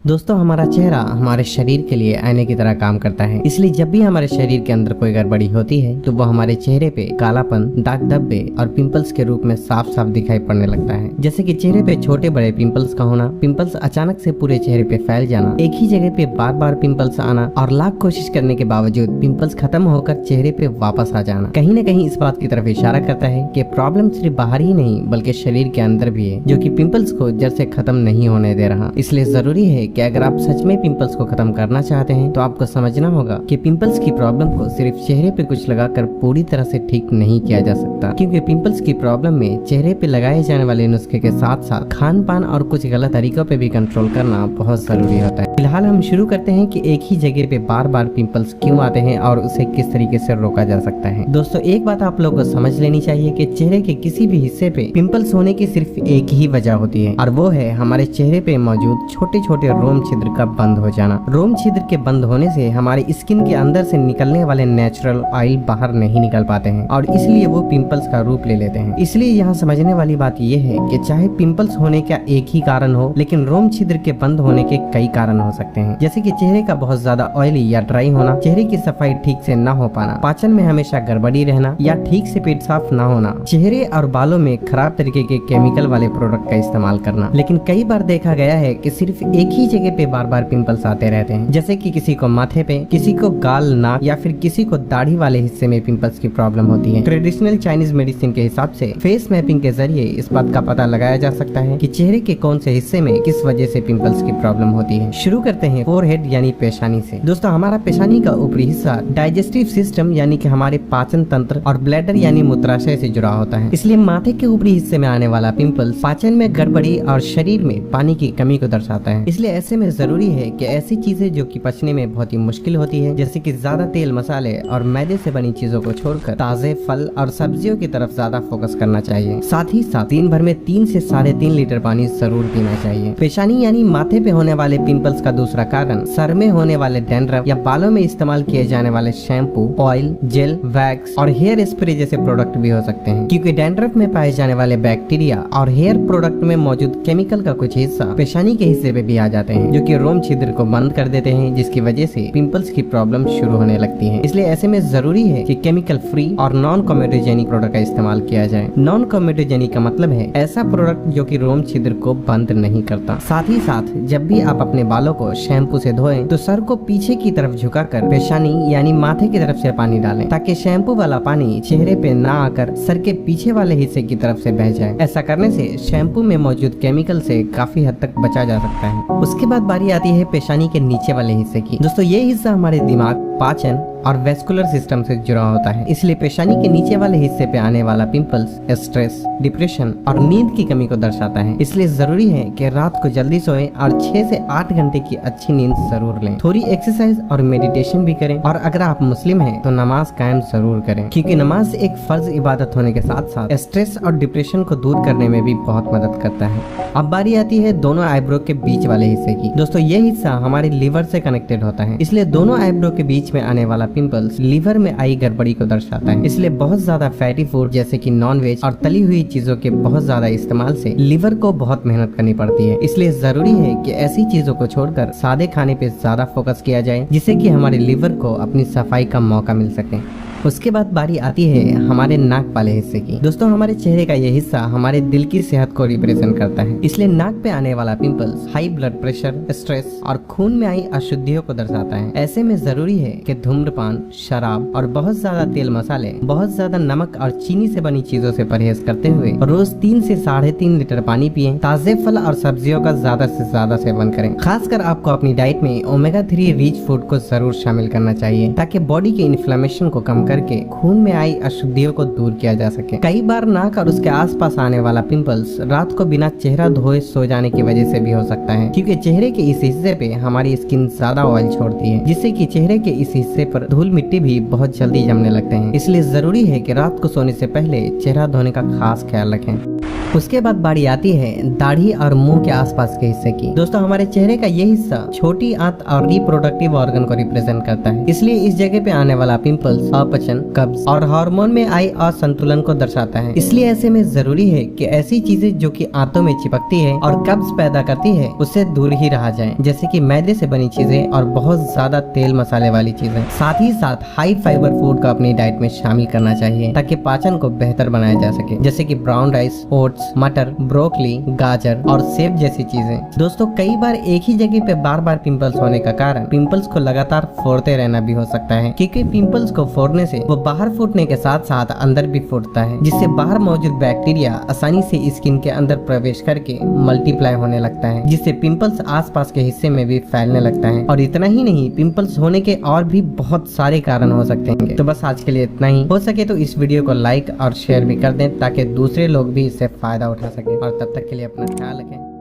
दोस्तों, हमारा चेहरा हमारे शरीर के लिए आईने की तरह काम करता है। इसलिए जब भी हमारे शरीर के अंदर कोई गड़बड़ी होती है तो वो हमारे चेहरे पे कालापन, दाग धब्बे और पिंपल्स के रूप में साफ साफ दिखाई पड़ने लगता है। जैसे कि चेहरे पे छोटे बड़े पिंपल्स का होना, पिंपल्स अचानक से पूरे चेहरे पे फैल जाना, एक ही जगह पे बार बार पिंपल्स आना और लाख कोशिश करने के बावजूद पिंपल्स खत्म होकर चेहरे पे वापस आ जाना कहीं न कहीं इस बात की तरफ इशारा करता है कि प्रॉब्लम सिर्फ बाहर ही नहीं बल्कि शरीर के अंदर भी है, जो कि पिंपल्स को जड़ से खत्म नहीं होने दे रहा। इसलिए जरूरी है कि अगर आप सच में पिंपल्स को खत्म करना चाहते हैं तो आपको समझना होगा कि पिंपल्स की प्रॉब्लम को सिर्फ चेहरे पे कुछ लगाकर पूरी तरह से ठीक नहीं किया जा सकता, क्योंकि पिंपल्स की प्रॉब्लम में चेहरे पे लगाए जाने वाले नुस्खे के साथ साथ खान पान और कुछ गलत तरीकों पे भी कंट्रोल करना बहुत जरूरी होता है। फिलहाल हम शुरू करते हैं कि एक ही जगह पे बार बार पिंपल्स क्यों आते हैं और उसे किस तरीके से रोका जा सकता है। दोस्तों, एक बात आप लोगों को समझ लेनी चाहिए कि चेहरे के किसी भी हिस्से पे पिंपल्स होने की सिर्फ एक ही वजह होती है और वो है हमारे चेहरे पे मौजूद छोटे छोटे रोम छिद्र का बंद हो जाना। रोम छिद्र के बंद होने से हमारी स्किन के अंदर से निकलने वाले नेचुरल ऑयल बाहर नहीं निकल पाते हैं और इसलिए वो पिंपल्स का रूप ले लेते हैं। इसलिए यहाँ समझने वाली बात ये है कि चाहे पिंपल्स होने का एक ही कारण हो, लेकिन रोम छिद्र के बंद होने के कई कारण हो सकते हैं, जैसे कि चेहरे का बहुत ज्यादा ऑयली या ड्राई होना, चेहरे की सफाई ठीक से न हो पाना, पाचन में हमेशा गड़बड़ी रहना या ठीक से पेट साफ न होना, चेहरे और बालों में खराब तरीके के केमिकल वाले प्रोडक्ट का इस्तेमाल करना। लेकिन कई बार देखा गया है कि सिर्फ एक ही जगह पे बार बार पिंपल्स आते रहते हैं, जैसे कि किसी को माथे पे, किसी को गाल, नाक या फिर किसी को दाढ़ी वाले हिस्से में पिंपल्स की प्रॉब्लम होती है। ट्रेडिशनल चाइनीज मेडिसिन के हिसाब से फेस मैपिंग के जरिए इस बात का पता लगाया जा सकता है कि चेहरे के कौन से हिस्से में किस वजह से पिंपल्स की प्रॉब्लम होती है। शुरू करते हैं फोरहेड यानी पेशानी से। दोस्तों, हमारा पेशानी का ऊपरी हिस्सा डाइजेस्टिव सिस्टम यानी कि हमारे पाचन तंत्र और ब्लैडर यानी मूत्राशय से जुड़ा होता है। इसलिए माथे के ऊपरी हिस्से में आने वाला पिंपल्स पाचन में गड़बड़ी और शरीर में पानी की कमी को दर्शाता है। इसलिए ऐसे में जरूरी है कि ऐसी चीजें जो कि पचने में बहुत ही मुश्किल होती है, जैसे कि ज्यादा तेल, मसाले और मैदे से बनी चीजों को छोड़कर ताजे फल और सब्जियों की तरफ ज्यादा फोकस करना चाहिए। साथ ही साथ दिन भर में 3 से 3.5 लीटर पानी जरूर पीना चाहिए। पेशानी यानी माथे पे होने वाले पिंपल्स का दूसरा कारण सर में होने वाले डैंड्रफ या बालों में इस्तेमाल किए जाने वाले शैम्पू, ऑयल, जेल, वैक्स और हेयर स्प्रे जैसे प्रोडक्ट भी हो सकते हैं, क्योंकि डैंड्रफ में पाए जाने वाले बैक्टीरिया और हेयर प्रोडक्ट में मौजूद केमिकल का कुछ हिस्सा पेशानी के हिस्से पे भी आ जाते हैं, जो कि रोम छिद्र को बंद कर देते हैं, जिसकी वजह से पिंपल्स की प्रॉब्लम शुरू होने लगती है। इसलिए ऐसे में जरूरी है कि केमिकल फ्री और नॉन कॉमेडोजेनिक प्रोडक्ट का इस्तेमाल किया जाए। नॉन कॉमेडोजेनिक का मतलब है ऐसा प्रोडक्ट जो कि रोम छिद्र को बंद नहीं करता। साथ ही साथ जब भी आप अपने बालों को शैम्पू से धोएं तो सर को पीछे की तरफ झुकाकर पेशानी यानी माथे की तरफ से पानी डालें, ताकि शैम्पू वाला पानी चेहरे पे ना आकर सर के पीछे वाले हिस्से की तरफ से बह जाए। ऐसा करने से शैम्पू में मौजूद केमिकल से काफी हद तक बचा जा सकता है। उसके बाद बारी आती है पेशानी के नीचे वाले हिस्से की। दोस्तों, ये हिस्सा हमारे दिमाग, पाचन और वेस्कुलर सिस्टम से जुड़ा होता है। इसलिए पेशानी के नीचे वाले हिस्से पे आने वाला पिंपल्स स्ट्रेस, डिप्रेशन और नींद की कमी को दर्शाता है। इसलिए जरूरी है कि रात को जल्दी सोएं और 6 से 8 घंटे की अच्छी नींद जरूर लें। थोड़ी एक्सरसाइज और मेडिटेशन भी करें और अगर आप मुस्लिम हैं तो नमाज कायम जरूर करें, क्योंकि नमाज एक फर्ज इबादत होने के साथ साथ स्ट्रेस और डिप्रेशन को दूर करने में भी बहुत मदद करता है। अब बारी आती है दोनों आईब्रो के बीच वाले हिस्से की। दोस्तों, ये हिस्सा हमारे लीवर से कनेक्टेड होता है, इसलिए दोनों आईब्रो के बीच में आने वाला पिंपल्स लीवर में आई गड़बड़ी को दर्शाता है। इसलिए बहुत ज्यादा फैटी फूड जैसे कि नॉनवेज और तली हुई चीजों के बहुत ज्यादा इस्तेमाल से लीवर को बहुत मेहनत करनी पड़ती है। इसलिए जरूरी है कि ऐसी चीजों को छोड़कर सादे खाने पे ज्यादा फोकस किया जाए, जिससे कि हमारे लीवर को अपनी सफाई का मौका मिल सके। उसके बाद बारी आती है हमारे नाक वाले हिस्से की। दोस्तों, हमारे चेहरे का ये हिस्सा हमारे दिल की सेहत को रिप्रेजेंट करता है। इसलिए नाक पे आने वाला pimples high blood pressure, stress और खून में आई अशुद्धियों को दर्शाता है। ऐसे में जरूरी है कि धूम्रपान, शराब और बहुत ज्यादा तेल, मसाले, बहुत ज्यादा नमक और चीनी से बनी चीजों से परहेज करते हुए रोज 3 से 3.5 लीटर पानी पिएं। ताजे फल और सब्जियों का ज्यादा से ज्यादा सेवन करें। खासकर आपको अपनी डाइट में ओमेगा 3 रिच फूड को जरूर शामिल करना चाहिए, ताकि बॉडी के इन्फ्लेमेशन को कम करके खून में आई अशुद्धियों को दूर किया जा सके। कई बार नाक और उसके आसपास आने वाला पिंपल्स रात को बिना चेहरा धोए सो जाने की वजह से भी हो सकता है, क्योंकि चेहरे के इस हिस्से पे हमारी स्किन ज्यादा ऑयल छोड़ती है, जिससे कि चेहरे के इस हिस्से पर धूल मिट्टी भी बहुत जल्दी जमने लगते हैं। इसलिए जरूरी है कि रात को सोने से पहले चेहरा धोने का खास ख्याल रखें। उसके बाद बारी आती है दाढ़ी और मुंह के आसपास के हिस्से की। दोस्तों हमारे चेहरे का ये हिस्सा छोटी आंत और रिप्रोडक्टिव ऑर्गन को रिप्रेजेंट करता है, इसलिए इस जगह पे आने वाला पिंपल्स, अपचन, कब्ज और हार्मोन में आई असंतुलन को दर्शाता है। इसलिए ऐसे में जरूरी है कि ऐसी चीजें जो कि आंतों में चिपकती है और कब्ज पैदा करती है उससे दूर ही रहा जाए, जैसे कि मैदे से बनी चीजें और बहुत ज्यादा तेल मसाले वाली चीजें। साथ ही साथ हाई फाइबर फूड को अपनी डाइट में शामिल करना चाहिए ताकि पाचन को बेहतर बनाया जा सके, जैसे कि ब्राउन राइस, ओट्स, मटर, ब्रोकली, गाजर और सेब जैसी चीजें। दोस्तों कई बार एक ही जगह पे बार बार पिंपल्स होने का कारण पिंपल्स को लगातार फोड़ते रहना भी हो सकता है, क्योंकि पिंपल्स को फोड़ने से वो बाहर फूटने के साथ साथ अंदर भी फूटता है, जिससे बाहर मौजूद बैक्टीरिया आसानी से स्किन के अंदर प्रवेश करके मल्टीप्लाई होने लगता है, जिससे पिंपल्स आसपास के हिस्से में भी फैलने लगता है। और इतना ही नहीं, पिंपल्स होने के और भी बहुत सारे कारण हो सकते हैं। तो बस आज के लिए इतना ही। हो सके तो इस वीडियो को लाइक और शेयर भी कर दें ताकि दूसरे लोग भी इससे फायदा उठा सके। और तब तक के लिए अपना ख्याल रखें।